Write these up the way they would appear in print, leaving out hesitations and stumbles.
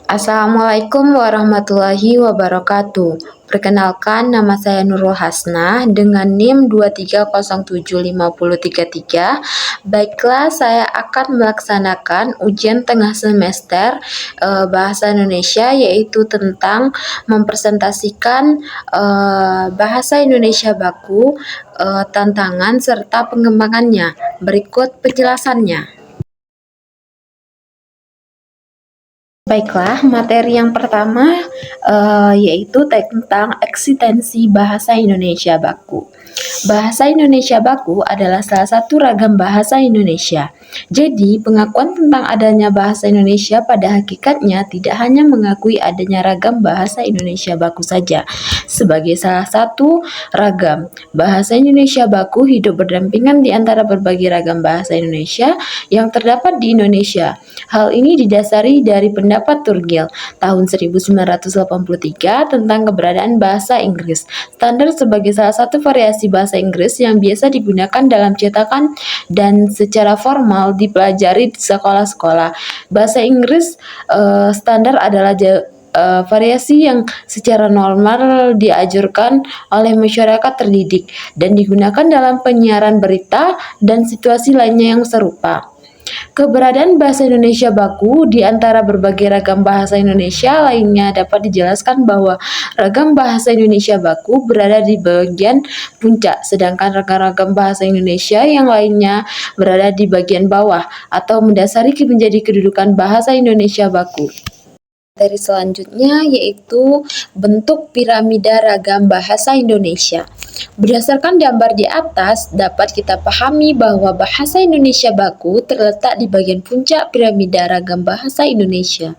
Assalamualaikum warahmatullahi wabarakatuh. Perkenalkan, nama saya Nurul Hasnah dengan NIM 2307533. Baiklah, saya akan melaksanakan ujian tengah semester Bahasa Indonesia, yaitu tentang mempresentasikan Bahasa Indonesia baku, tantangan serta pengembangannya. Berikut penjelasannya. Baiklah, materi yang pertama yaitu tentang eksistensi bahasa Indonesia baku. Bahasa Indonesia baku adalah salah satu ragam bahasa Indonesia. Jadi, pengakuan tentang adanya bahasa Indonesia pada hakikatnya tidak hanya mengakui adanya ragam bahasa Indonesia baku saja. Sebagai salah satu ragam, bahasa Indonesia baku hidup berdampingan di antara berbagai ragam bahasa Indonesia yang terdapat di Indonesia. Hal ini didasari dari pendapat Turgil tahun 1983 tentang keberadaan bahasa Inggris standar sebagai salah satu variasi bahasa Inggris yang biasa digunakan dalam cetakan dan secara formal dipelajari di sekolah-sekolah. Bahasa Inggris standar adalah variasi yang secara normal diajarkan oleh masyarakat terdidik dan digunakan dalam penyiaran berita dan situasi lainnya yang serupa. Keberadaan bahasa Indonesia baku di antara berbagai ragam bahasa Indonesia lainnya dapat dijelaskan bahwa ragam bahasa Indonesia baku berada di bagian puncak, sedangkan ragam-ragam bahasa Indonesia yang lainnya berada di bagian bawah atau mendasari menjadi kedudukan bahasa Indonesia baku. Materi selanjutnya yaitu bentuk piramida ragam bahasa Indonesia. Berdasarkan gambar di atas, dapat kita pahami bahwa bahasa Indonesia baku terletak di bagian puncak piramida ragam bahasa Indonesia.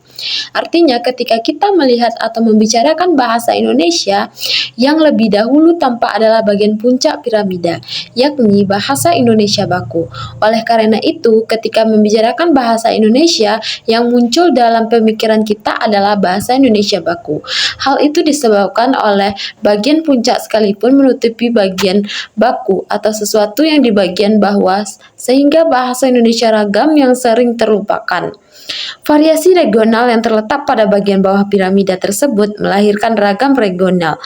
Artinya, ketika kita melihat atau membicarakan bahasa Indonesia, yang lebih dahulu tampak adalah bagian puncak piramida, yakni bahasa Indonesia baku. Oleh karena itu, ketika membicarakan bahasa Indonesia, yang muncul dalam pemikiran kita adalah bahasa Indonesia baku. Hal itu disebabkan oleh bagian puncak sekalipun menutupi bagian baku atau sesuatu yang di bagian bawah, sehingga bahasa Indonesia ragam yang sering terlupakan. Variasi regional yang terletak pada bagian bawah piramida tersebut melahirkan ragam regional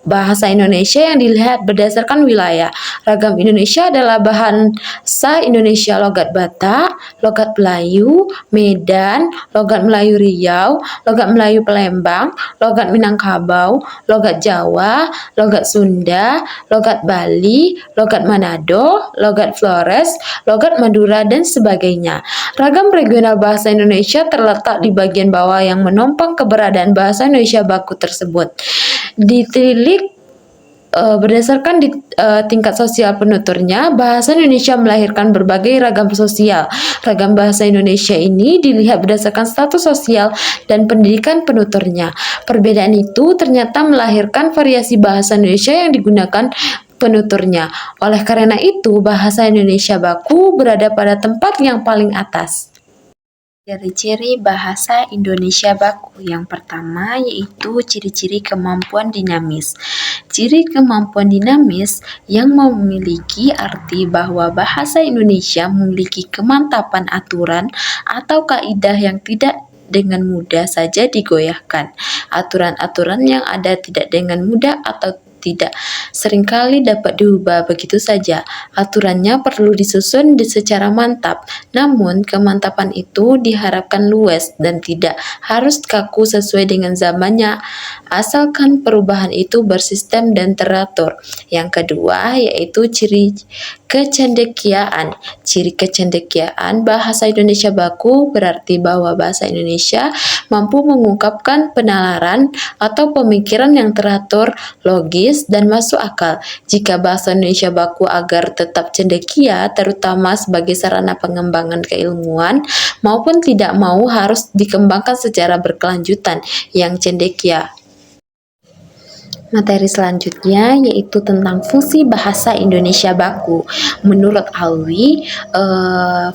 bahasa Indonesia yang dilihat berdasarkan wilayah. Ragam Indonesia adalah bahasa Indonesia logat Batak, logat Melayu, Medan, logat Melayu Riau, logat Melayu Palembang, logat Minangkabau, logat Jawa, logat Sunda, logat Bali, logat Manado, logat Flores, logat Madura, dan sebagainya. Ragam regional bahasa Indonesia terletak di bagian bawah yang menopang keberadaan bahasa Indonesia baku tersebut. Ditilik berdasarkan tingkat sosial penuturnya, bahasa Indonesia melahirkan berbagai ragam sosial. Ragam bahasa Indonesia ini dilihat berdasarkan status sosial dan pendidikan penuturnya. Perbedaan itu ternyata melahirkan variasi bahasa Indonesia yang digunakan penuturnya. Oleh karena itu, bahasa Indonesia baku berada pada tempat yang paling atas. Ciri-ciri bahasa Indonesia baku yang pertama yaitu ciri-ciri kemampuan dinamis. Ciri kemampuan dinamis yang memiliki arti bahwa bahasa Indonesia memiliki kemantapan aturan atau kaidah yang tidak dengan mudah saja digoyahkan. Aturan-aturan yang ada tidak dengan mudah atau tidak seringkali dapat diubah begitu saja. Aturannya perlu disusun secara mantap, namun kemantapan itu diharapkan luas dan tidak harus kaku sesuai dengan zamannya, asalkan perubahan itu bersistem dan teratur. Yang kedua yaitu ciri kecendekiaan. Ciri kecendekiaan bahasa Indonesia baku berarti bahwa bahasa Indonesia mampu mengungkapkan penalaran atau pemikiran yang teratur, logis, dan masuk akal. Jika bahasa Indonesia baku agar tetap cendekia, terutama sebagai sarana pengembangan keilmuan, maupun tidak mau harus dikembangkan secara berkelanjutan yang cendekia. Materi selanjutnya yaitu tentang fungsi bahasa Indonesia baku. Menurut Alwi,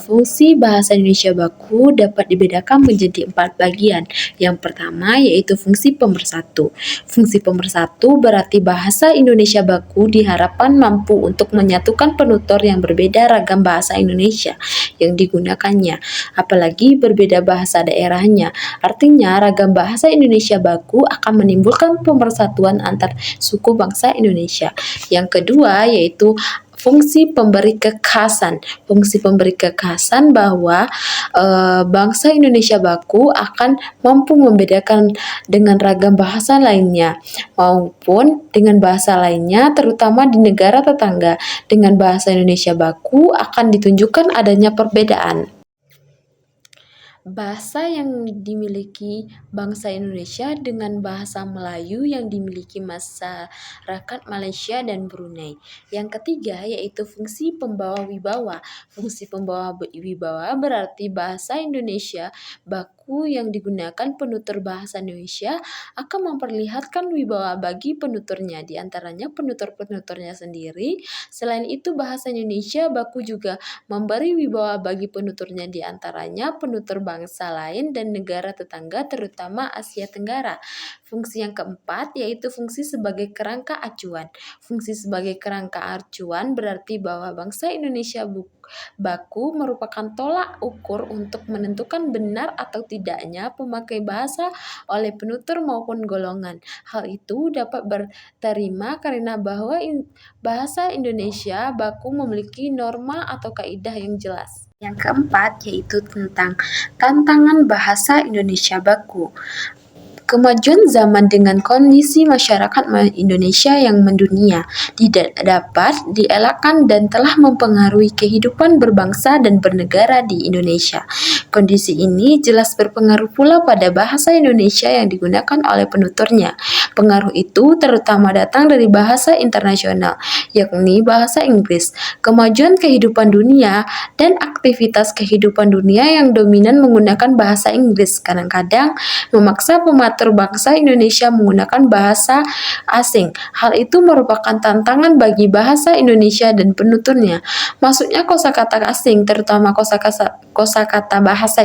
fungsi bahasa Indonesia baku dapat dibedakan menjadi 4 bagian. Yang pertama yaitu fungsi pemersatu. Fungsi pemersatu berarti bahasa Indonesia baku diharapkan mampu untuk menyatukan penutur yang berbeda ragam bahasa Indonesia yang digunakannya, apalagi berbeda bahasa daerahnya. Artinya, ragam bahasa Indonesia baku akan menimbulkan pemersatuan antar suku bangsa Indonesia. Yang kedua yaitu fungsi pemberi kekhasan. Fungsi pemberi kekhasan bahwa bangsa Indonesia baku akan mampu membedakan dengan ragam bahasa lainnya maupun dengan bahasa lainnya, terutama di negara tetangga. Dengan bahasa Indonesia baku akan ditunjukkan adanya perbedaan. Bahasa yang dimiliki bangsa Indonesia dengan bahasa Melayu yang dimiliki masyarakat Malaysia dan Brunei. Yang ketiga yaitu fungsi pembawa wibawa. Fungsi pembawa wibawa berarti bahasa Indonesia baku yang digunakan penutur bahasa Indonesia akan memperlihatkan wibawa bagi penuturnya, di antaranya penutur-penuturnya sendiri. Selain itu, bahasa Indonesia baku juga memberi wibawa bagi penuturnya, di antaranya penutur bangsa lain dan negara tetangga terutama Asia Tenggara. Fungsi yang keempat yaitu fungsi sebagai kerangka acuan. Fungsi sebagai kerangka acuan berarti bahwa bangsa Indonesia baku merupakan tolak ukur untuk menentukan benar atau tidaknya pemakai bahasa oleh penutur maupun golongan. Hal itu dapat berterima karena bahwa bahasa Indonesia baku memiliki norma atau kaidah yang jelas. Yang keempat yaitu tentang tantangan bahasa Indonesia baku. Kemajuan zaman dengan kondisi masyarakat Indonesia yang mendunia tidak dapat dielakkan dan telah mempengaruhi kehidupan berbangsa dan bernegara di Indonesia. Kondisi ini jelas berpengaruh pula pada bahasa Indonesia yang digunakan oleh penuturnya. Pengaruh itu terutama datang dari bahasa internasional, yakni bahasa Inggris. Kemajuan kehidupan dunia dan aktivitas kehidupan dunia yang dominan menggunakan bahasa Inggris kadang-kadang memaksa pematur bangsa Indonesia menggunakan bahasa asing. Hal itu merupakan tantangan bagi bahasa Indonesia dan penuturnya. Maksudnya kosakata asing, terutama kosakata bahasa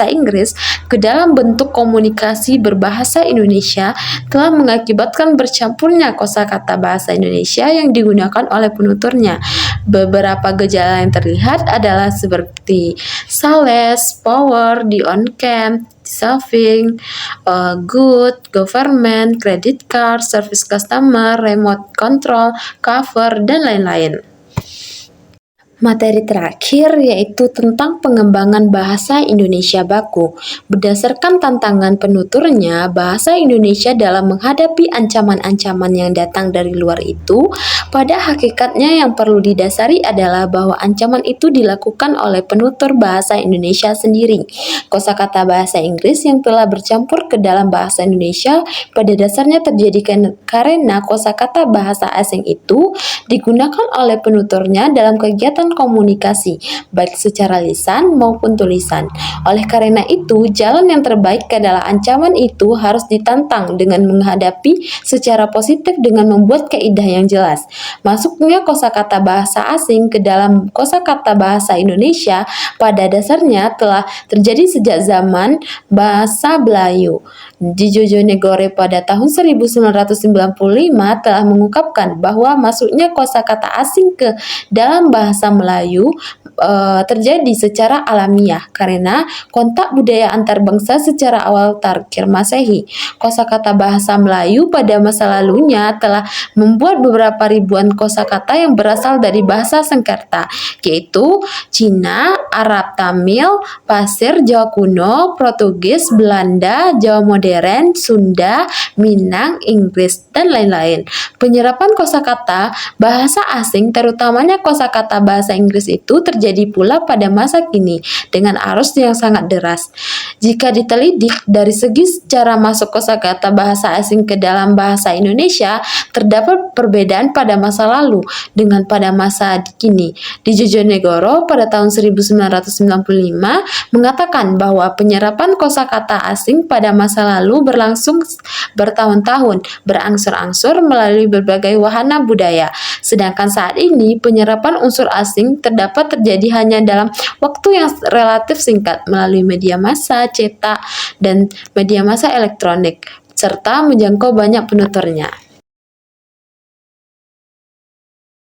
Inggris ke dalam bentuk komunikasi berbahasa Indonesia telah mengakibatkan bercampurnya kosakata bahasa Indonesia yang digunakan oleh penuturnya. Beberapa gejala yang terlihat adalah seperti sales, power, the on cam, saving, good, government, credit card, service customer, remote control, cover, dan lain-lain. Materi terakhir yaitu tentang pengembangan bahasa Indonesia baku. Berdasarkan tantangan penuturnya, bahasa Indonesia dalam menghadapi ancaman-ancaman yang datang dari luar itu, pada hakikatnya yang perlu didasari adalah bahwa ancaman itu dilakukan oleh penutur bahasa Indonesia sendiri. Kosakata bahasa Inggris yang telah bercampur ke dalam bahasa Indonesia pada dasarnya terjadi karena kosakata bahasa asing itu digunakan oleh penuturnya dalam kegiatan komunikasi, baik secara lisan maupun tulisan. Oleh karena itu, jalan yang terbaik adalah ancaman itu harus ditantang dengan menghadapi secara positif dengan membuat kaidah yang jelas. Masuknya kosakata bahasa asing ke dalam kosakata bahasa Indonesia pada dasarnya telah terjadi sejak zaman bahasa Melayu. Di Jojonegoro pada tahun 1995 telah mengungkapkan bahwa masuknya kosakata asing ke dalam bahasa Melayu terjadi secara alamiah karena kontak budaya antar bangsa secara awal terakhir Masehi. Kosakata bahasa Melayu pada masa lalunya telah membuat beberapa ribuan kosakata yang berasal dari bahasa Sengketa, yaitu Cina, Arab Tamil, Pasir, Jawa kuno, Portugis, Belanda, Jawa modern, Sunda, Minang, Inggris, dan lain-lain. Penyerapan kosakata bahasa asing, terutamanya kosakata bahasa bahasa Inggris itu terjadi pula pada masa kini dengan arus yang sangat deras. Jika ditelidik dari segi cara masuk kosakata bahasa asing ke dalam bahasa Indonesia, terdapat perbedaan pada masa lalu dengan pada masa kini. Di Jojonegoro pada tahun 1995 mengatakan bahwa penyerapan kosakata asing pada masa lalu berlangsung bertahun-tahun, berangsur-angsur melalui berbagai wahana budaya. Sedangkan saat ini penyerapan unsur asing terdapat terjadi hanya dalam waktu yang relatif singkat melalui media massa, cetak, dan media massa elektronik, serta menjangkau banyak penuturnya.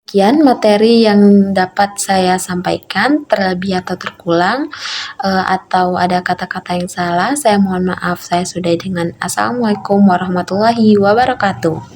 Sekian materi yang dapat saya sampaikan, terlebih atau terkurang, atau ada kata-kata yang salah, saya mohon maaf. Saya sudahi dengan Assalamualaikum warahmatullahi wabarakatuh.